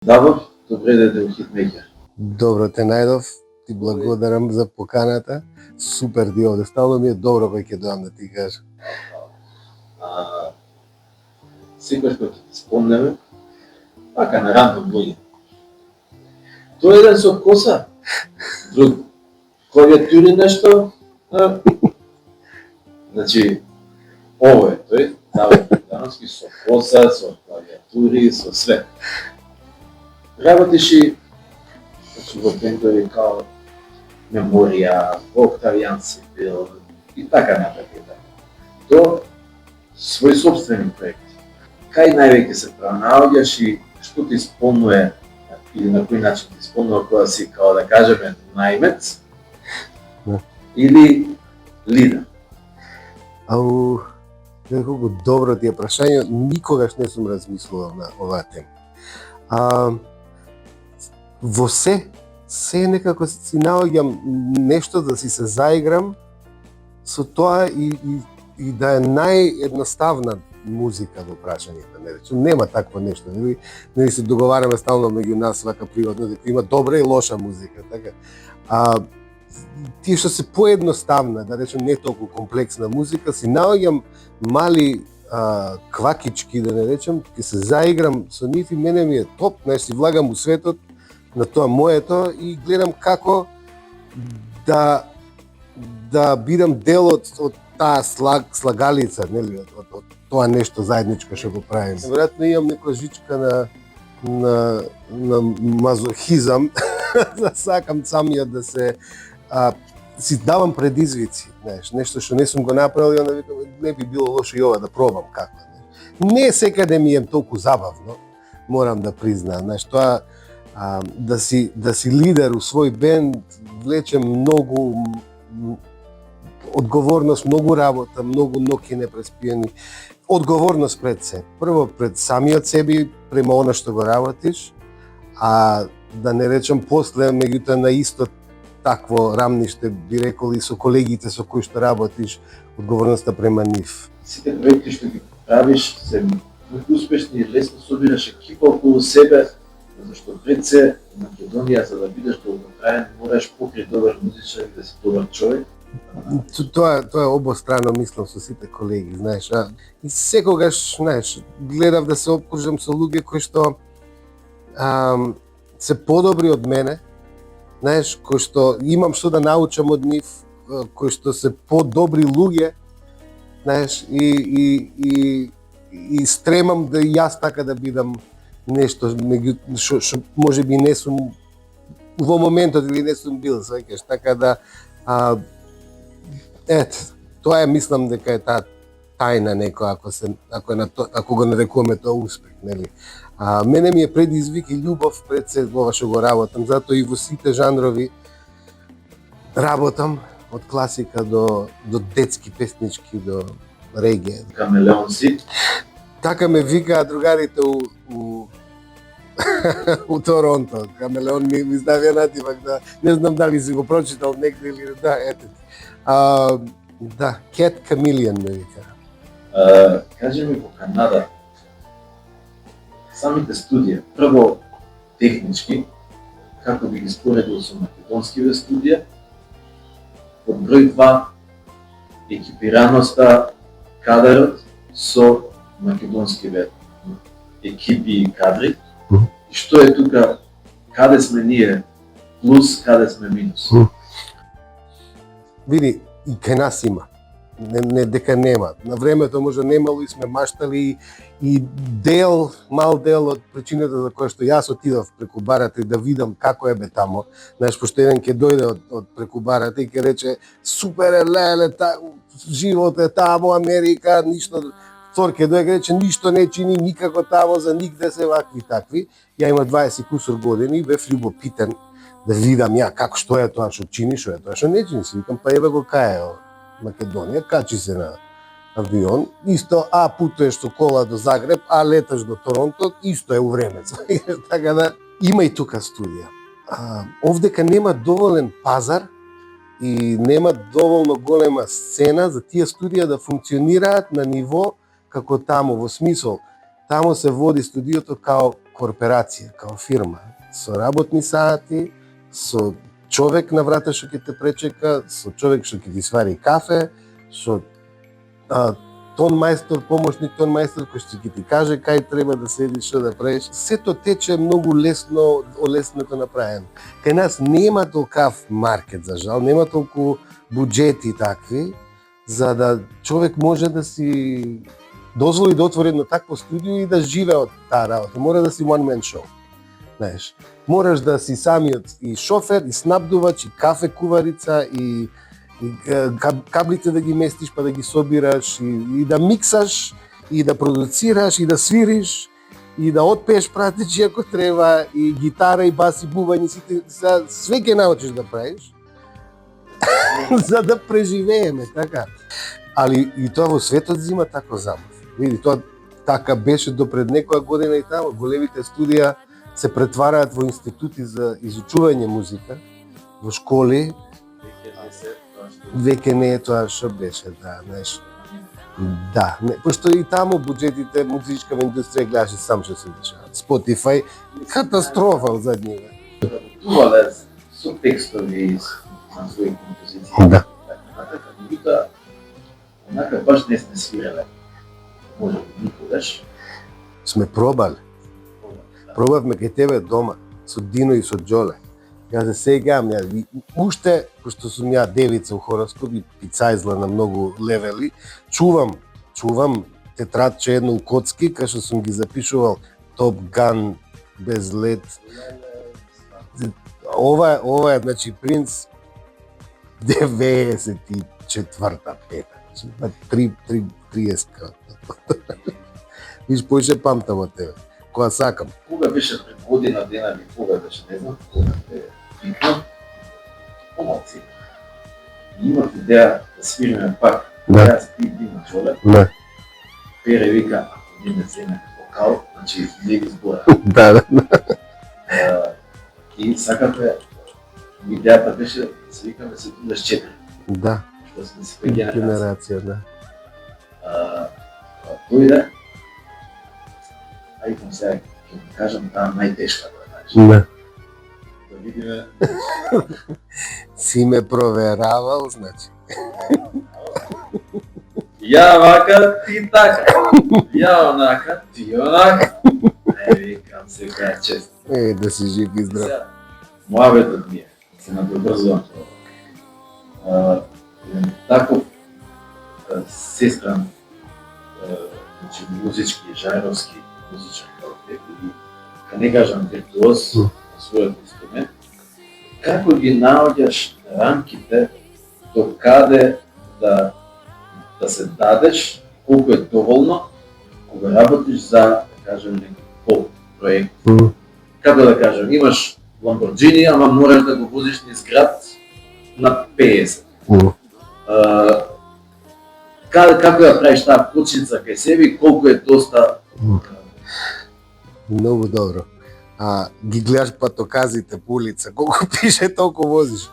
Давор, добре дојде во Хитмејкер. Добро те најдов, ти благодарам за поканата. Супер ди овде, стално ми е добро кога ќе дојам да ти кажам. Секојаш кога ќе те спомнеме, пака на рандом луѓе. Тој еден со коса, друг клавиатури нешто, значи, ово е тој, Давор Богдановски со коса, со клавиатури, со све. Работиш и во бендови као Меморија, во Октавијан си бил и така натаму. До свој собствени проекти. Кај највеќе се пронаоѓаш и што ти исполнува или на кој начин ти исполнува кога си, као да кажеме, најмец или лидер? Ау, неколку добро ти е прашање, никогаш не сум размислувал на оваа тема. Во се некако си наоѓам нешто да си се заиграм со тоа и да е наједноставна музика во прашањето, не речем, нема такво нешто, нели се договараме стално меѓу нас вака приватно дека има добра и лоша музика, така. Тие што се поедноставна, да речем, не толку комплексна музика, си наоѓам мали квакички, да не речем, ќе се заиграм со нив и мене ми е топ, знаеш, си влагам у светот на тоа моето и гледам како да бидам дел од таа слагалица, нели, од тоа нешто заедничко што го правим. Веројатно имам некоја жичка на мазохизам, да сакам самиот да се си давам предизвици, знаеш, нешто што не сум го направил и onda викам не би било лошо и ова да пробам како. Не секаде ми е толку забавно, морам да признаам, знаеш, тоа да си лидер у свој бенд влече многу одговорност, многу работа, многу ноќи непреспиени. Одговорност пред се. Прво пред самиот себе, према она што го работиш, а да не речем после, меѓутоа на исто такво рамниште би рекол и со колегите со кои што работиш, одговорноста према нив. Сите проекти што ги правиш се многу успешни и лесно собираш екипа околу себе, зашто пред се Македонија, за да бидеш долготраен, мораш покрај добар музичар и да си добар човек. Тоа е обострано, мислам, со сите колеги, знаеш. И секогаш, знаеш, гледав да се обкружам со луѓе кои што се подобри од мене, знаеш, кои што имам што да научам од нив, кои што се подобри луѓе, знаеш, и стремам да и јас така да бидам нешто што можеби не сум во моментот или не сум бил, сваќаш, така да тоа е, мислам дека е таа тајна некоја, ако го нарекуваме тоа успех, нели. Мене ми е предизвик и љубов пред се ова што го работам, затоа и во сите жанрови работам, од класика до детски песнички, до реге. Камелеон си? Така ме викаат другарите у Торонто. Камелеон ми издавија нативак, да не знам дали си го прочитал некој или да, ете. Да, Cat Chameleon ме вика. Кажи ми, во Канада, самите студија, прво технички, како би ги споредил со македонскиве студија, под број 2, екипираноста, кадарот со македонскиве екипи и кадри, и што е тука, каде сме ние плюс, каде сме минус? Види, и кај нас има. Не дека нема. На времето може немало и сме маштали и мал дел од причината за која што јас отидов преку барата и да видам како е бе тамо. Знаеш, пошто еден ќе дојде од преку барата и ќе рече супер е, леле, живот е тамо, Америка, ништо. Втор ќе дојде рече ништо не чини никако тамо, за нигде се вакви такви. Ја има 20 кусур години и бев љубопитен да видам ја како што е тоа што чини, што е тоа што не чини. Си викам, па еве го кај е Македонија, качи се на авион, исто путуваш со кола до Загреб, леташ до Торонто, исто е у времето. Така да има и тука студија. Овдека нема доволен пазар и нема доволно голема сцена за тие студија да функционираат на ниво како тамо, во смисол, тамо се води студиото као корпорација, као фирма, со работни сати, со човек на врата што ќе те пречека, со човек што ќе ти свари кафе, со тон мајстор, помошник тон мајстор кој што ќе ти каже кај треба да седиш, што да правиш. Сето тече многу лесно, олеснето направено. Кај нас нема толкав маркет, за жал, нема толку буџети такви, за да човек може да си дозволи да отвори едно такво студио и да живее од таа работа. Мора да си one man show. Знаеш, мораш да си самиот и шофер, и снабдувач, и кафе куварица, и каблите да ги местиш, па да ги собираш, и да миксаш, и да продуцираш, и да свириш, и да отпееш пратичи ако треба, и гитара, и бас, и бубањи, све ќе научиш да правиш, за да преживееме, така. Али и тоа во светот зима тако замав. Види, тоа така беше до пред некоја година и тамо. Големите студија се претвараат во институти за изучување музика, во школи. Веќе не е тоа што беше, да, знаеш. Да, не, пошто и таму буџетите, музичкава индустрија гледаше сам што се дешава. Spotify, катастрофа од задни време. Работувале со текстови на своји композиции. Да. Така, меѓутоа, онака баш не сме свирале. Може би никогаш. Сме пробале. Пробавме кај тебе дома, со Дино и со Џоле. Ја се сеќавам, уште, пошто сум ја девица у хороскоп и пицајзла на многу левели, чувам тетрадче едно у коцки, кај што сум ги запишувал Top Gun, без лед. Ова е, значи, Принц 94-та, 5-та, 30 Виж, поише памтам од тебе, која сакам. Кога беше пред година дена или кога беше, не знам, кога те викнам, помалци. Имав идеја да свириме пак. Јас ти Дино Џоле. Не. Пере вика, ако не ме земе вокал, значи не ги збора. Да. И сакавме, идејата беше да се викаме 74. Да. Што сме си по генерација. Да. Дојде, ајдем сега, ќе ви кажам таа најтешката, значи. Не. Да видиме. Си ме проверавал, значи. Ја вака, ти така. Ја онака, ти онака. Викам сега чест. Да си жив и здрав. Моабетот ми е, се надобрзувам тоа. Таков сестран, значи музички, жаровски музичар како тебе, ка не кажам виртуоз на својот инструмент, како ги наоѓаш рамките до каде да се дадеш, колку е доволно, кога работиш за, да кажем, некој поп-проект. Како да кажем, имаш Ламборджини, ама мораш да го возиш низ град на 50. Како ја правиш таа почница кај себе и колку е доста... Многу добро. Ги гледаш патоказите по улица, колку пише, толку возиш.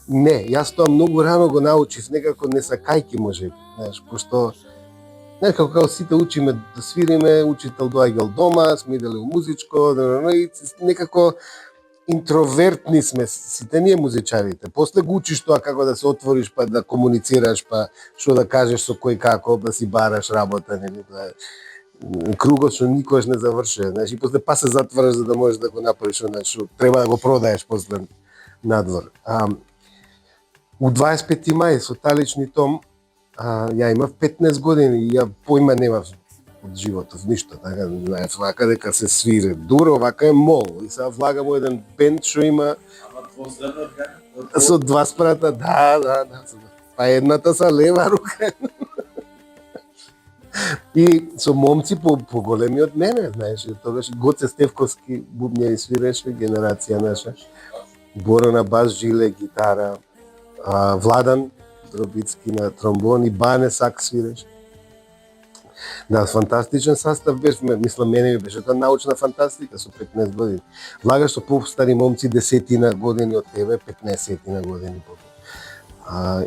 Не, јас тоа многу рано го научив, некако не сакајки може, знаеш, пошто некако сите учиме да свириме, учител доаѓал дома, сме иделе у музичко, и некако интровертни сме сите ние музичарите. После го учиш тоа како да се отвориш, па да комуницираш, па што да кажеш со кој како, да си бараш работа, нели, тоа кругот што никогаш не завршува, знаеш, и после па се затвараш за да можеш да го направиш она што треба да го продаеш после надвор. У 25 мај со Талични том, ја имав 15 години и ја поима немав од животот, ништо, така, знаеш, вака дека се свири дуро, вака е мол, и сега влагам во еден бенд што има со два спрата, да, па едната са лева рука, и со момци поголеми од мене, знаеш, тогаш Гоце Стевковски бубњари свиреше, генерација наша, Боро на бас, Жиле, гитара, Владан Дробицки на тромбон и Бане сак свиреше. Да, фантастичен састав беше, мислам, мене ми беше тоа научна фантастика со 15 години. Влагаш со постари момци 10 години од тебе, 15 години.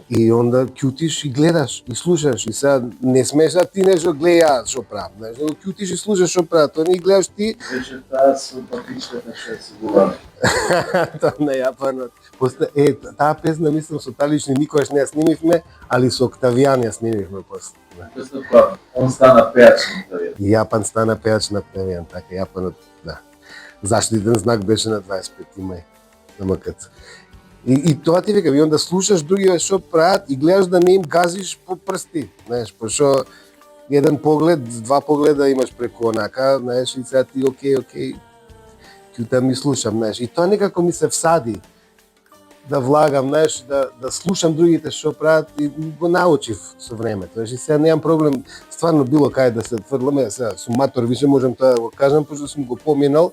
И онда ќутиш и гледаш и слушаш и сега не смеш да ти нешто гледа што правам, знаеш, него ќутиш и слушаш што прават, тоа не гледаш ти. Вече таа со патичката што се говори. Тоа на Јапанот. После таа песна мислам со Талични никогаш не ја снимивме, али со Октавијан ја снимивме после. Песна која он стана пејач на Октавијан. И Јапан стана пејач на Октавијан, така Јапанот, да. Заштитен знак беше на 25 мај на МКЦ. И тоа ти викам, и онда слушаш другиве што прават и гледаш да не им газиш по прсти, знаеш, пошто еден поглед, два погледа имаш преку онака, знаеш, и сега ти окей, ќе ми слушам, знаеш, и тоа некако ми се всади да влагам, знаеш, да слушам другите што прават и го научив со времето, знаеш, и сега немам проблем, стварно било кај да се тврламе, сега сум матор, више можам тоа да го кажам, пошто сум го поминал,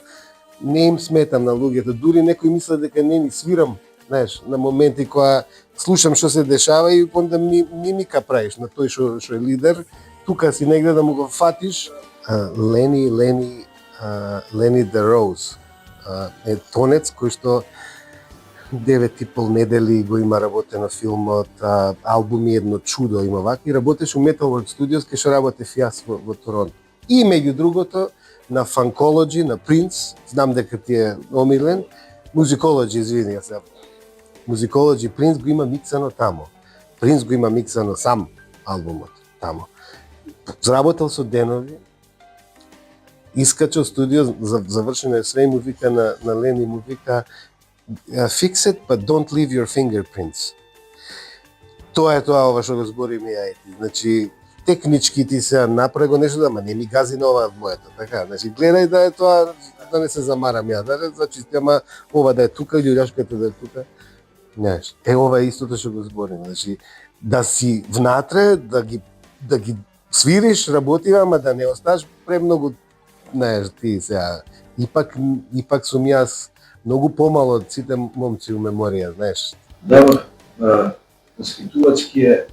не им сметам на луѓето, дури некој мисле дека не ни свирам, знаеш, на моменти кога слушам што се дешава и онда мимика правиш на тој што е лидер, тука си негде да му го фатиш. Лени the Rose е тонец кој што 9,5 недели го има работено филмот, албуми едно чудо има вака и работеше у Metalworks Studios кај што работев јас во Торонто. И меѓу другото на Funkology, на Принц, знам дека ти е омилен, Musicology, извини се. Musicology Принц го има миксано тамо. Принц го има миксано сам албумот тамо. Заработал со денови, искача студио, завршено е све, му вика на Лени, му вика fix it, but don't leave your fingerprints. Тоа е тоа ова што го збориме ја и ти. Значи, технички ти се направи го нешто, ама не ми гази на ова моето, така, значи, гледај да е тоа, да не се замарам ја, да значи, ама ова да е тука, љуѓашката да е тука. Знаеш, ова е истото што го зборим, значи да си внатре, да ги свириш, работи, ама да не осташ премногу, знаеш, ти сега. Ипак сум јас многу помало од сите момци у меморија, знаеш. Добро, воспитувачки е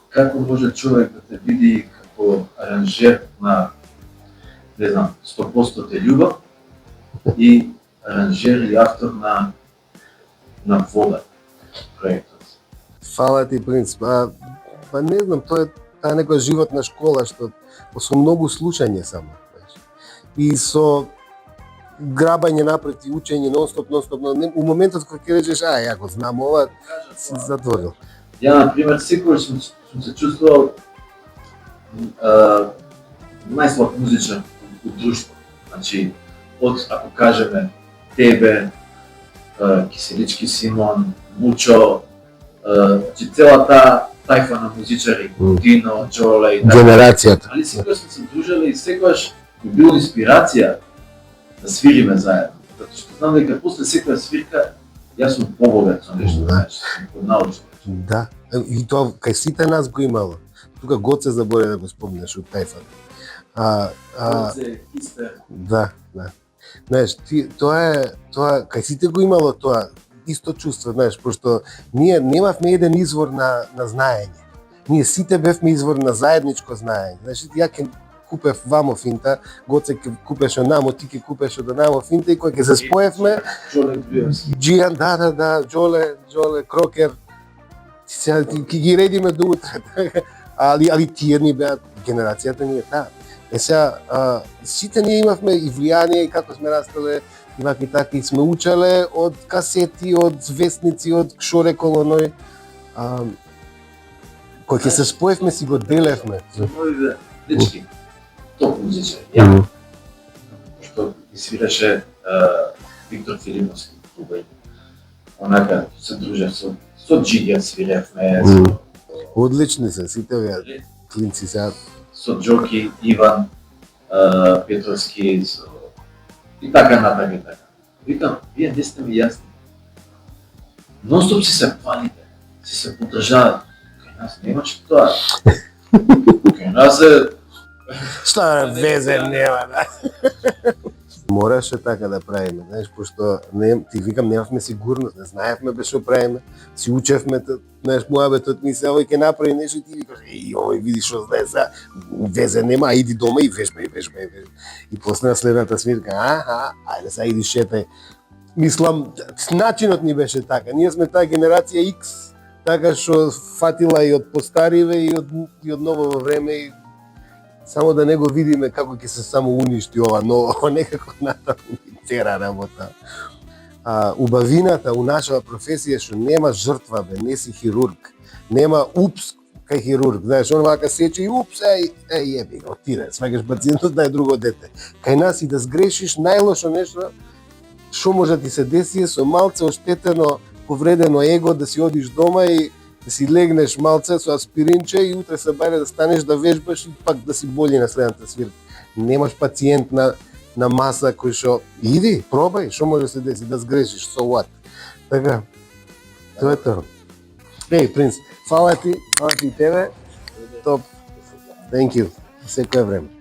како може човек да те види како аранжер на, не знам, 100% те љубов и аранжер и автор на вода проектот. Фала ти, Принц. Па не знам, тоа е таа некоја животна школа што со многу слушање само. И со грабање напред и учење нон-стоп. У моментот кога ќе речеш, ја го знам ова, си затворил. Ја, например, секогаш сум се чувствувал најслаб музичар у друштво. Значи, од, ако кажеме, тебе, Киселички Симон, Мучо, значи целата тајфа на музичари, Дино, Джоле и така. Генерацијата. Али секогаш сме се дружеле и секогаш ми било инспирација да свириме заедно. Затоа што знам дека после секоја свирка јас сум побогат со нешто, знаеш, сум поднаучен. Да, и тоа кај сите нас го имало. Тука Гоце забори да го спомнеш од тајфата. Гоце, Кистер. Да. Знаеш, тоа кај сите го имало тоа исто чувство, знаеш, пошто ние немавме еден извор на знаење. Ние сите бевме извор на заедничко знаење. Знаеш, ја ќе купев вамо финта, Гоце ќе купеше намо, ти ќе купеше до намо финта и кој ќе се споевме, Джијан, да, Джоле, Крокер, сега ќе ги редиме до утре, али тие ни беа, генерацијата ни е таа. Сега, сите ние имавме и влијание и како сме растеле, и така и сме учеле од касети, од вестници, од шо рекол оној. Кој ќе се споевме си го делевме. Моите дечки, топ музичари, ја. Што свираше Виктор Филимовски, онака се дружев со Джиѓа свиревме. Одлични се, сите овие клинци сега. Со Джоки, Иван, Петровски, и така натака. Викам, вие не сте ми јасни. Нон-стоп си се палите, си се подржавате. Кај нас немаше тоа. Кај нас е... Што везе нема, да. Мораше така да правиме, знаеш, пошто ти викам, немавме сигурност, не знаевме бе што правиме, си учевме, знаеш, муабетот ми се, овој ќе направи нешто и ти викаш, овој види што знае за везе нема, иди дома и вежбај. И после на следната свирка, ајде сега иди шетај. Мислам, начинот ни беше така. Ние сме таа генерација X, така што фатила и од постариве и од ново време и само да не го видиме како ќе се само уништи ова ново, некако натаму ни тера работа. Убавината у нашава професија што нема жртва, бе, не си хирург. Нема упс кај хирург, знаеш, он вака сече и упс, јеби го, отиде, сваќаш пациентот да е друго дете. Кај нас и да сгрешиш најлошо нешто, што може да ти се деси со малце оштетено, повредено его, да си одиш дома и да си легнеш малце со аспиринче и утре се бајде да станеш да вежбаш и пак да си боли на следната свирка. Немаш пациент на маса кој што иди, пробај, што може да се деси, да сгрешиш, so what. Така, тоа е тоа. Принц, фала ти тебе, топ, thank you, секој време.